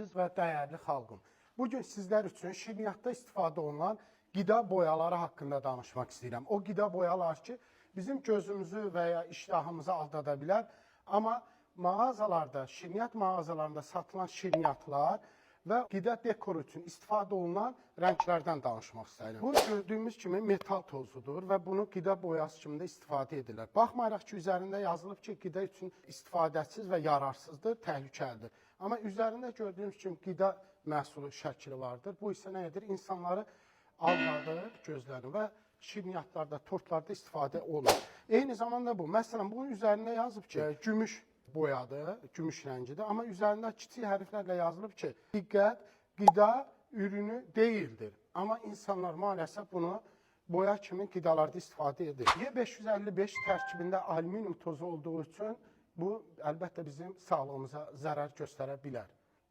Əziz və dəyərli xalqım, bugün sizlər üçün şirniyyatda istifadə olunan qida boyaları haqqında danışmaq istəyirəm. O qida boyalar ki, bizim gözümüzü və ya iştahımızı aldada bilər, amma mağazalarda, şirniyyat mağazalarında satılan şirniyyatlar və qida dekoru üçün istifadə olunan rənglərdən danışmaq istəyirəm. Bu, gördüyümüz kimi metal tozudur və bunu qida boyası kimi də istifadə edirlər. Baxmayaraq ki, üzərində yazılıb ki, qida üçün istifadəsiz və yararsızdır, təhlükəlidir. Amma üzərində gördüyümüz kimi qida məhsulu şəkli vardır. Bu isə nə edir? İnsanları aldadır gözlərini və şirniyyatlarda, tortlarda istifadə olunur. Eyni zamanda bu, məsələn, bunun üzərində yazıb ki, gümüş boyadır, gümüş rəngidir. Amma üzərində kiçik hərflərlə yazılıb ki, diqqət, qida ürünü deyildir. Amma insanlar maalesef bunu boya kimi qidalarda istifadə edir. Y555 tərkibində alüminium tozu olduğu üçün bu, əlbəttə, bizim sağlığımıza zərər göstərə bilər.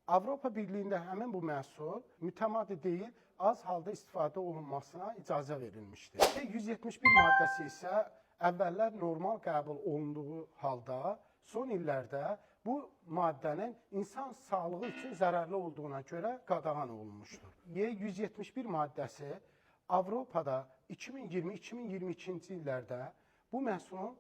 Avropa Birliyində həmin bu məhsul mütəmadi deyil, az halda istifadə olunmasına icazə verilmişdir. 171 maddəsi isə əvvəllər normal qəbul olunduğu halda, son illərdə bu maddənin insan sağlığı üçün zərərli olduğuna görə qadağan olunmuşdur. Y171 maddəsi Avropada 2020-2022-ci illərdə bu məhsulun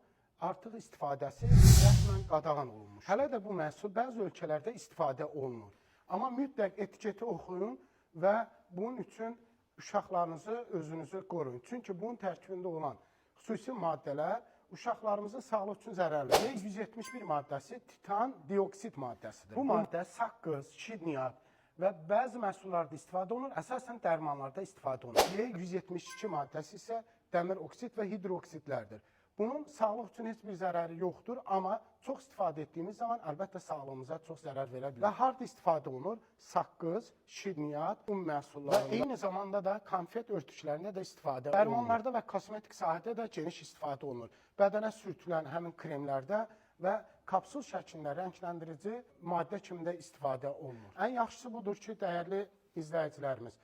artıq istifadəsi rəsmən qadağan olunmuş. Hələ də bu məhsul bəzi ölkələrdə istifadə olunur. Amma mütləq etiketi oxuyun və bunun üçün uşaqlarınızı, özünüzü qoruyun. Çünki bunun tərkibində olan xüsusi maddələr uşaqlarımızın sağlığı üçün zərərlidir. Y171 maddəsi titan dioksid maddəsidir. Bu maddə saqqız, şirniyyat və bəzi məhsullarda istifadə olunur, əsasən dərmanlarda istifadə olunur. Y172 maddəsi isə dəmir oksid və hidroksidlərdir. Bunun sağlıq üçün heç bir zərəri yoxdur, amma çox istifadə etdiyimiz zaman əlbəttə sağlığımıza çox zərər verə bilər. Və harada istifadə olunur? Saqqız, şirniyyat, un məhsullarında və eyni zamanda da konfet örtüklərində də istifadə olunur. Dərmanlarda və kosmetik sahədə də geniş istifadə olunur. Bədənə sürtülən həmin kremlərdə və kapsul şəklində rəngləndirici maddə kimi də istifadə olunur. Ən yaxşısı budur ki, dəyərli izləyicilərimiz,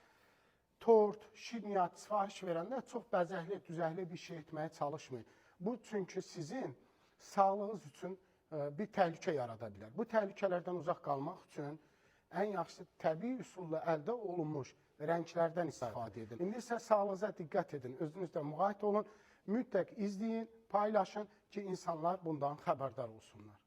tort, şirniyyat sifariş verəndə çox bəzəkli, düzəkli bir şey etməyə çalışmayın. Bu, çünki sizin sağlığınız üçün bir təhlükə yarada bilər. Bu təhlükələrdən uzaq qalmaq üçün ən yaxşısı təbii üsulla əldə olunmuş rənglərdən istifadə edin. İndi isə sağlığınıza diqqət edin, özünüzdə müğayət olun, mütləq izləyin, paylaşın ki, insanlar bundan xəbərdar olsunlar.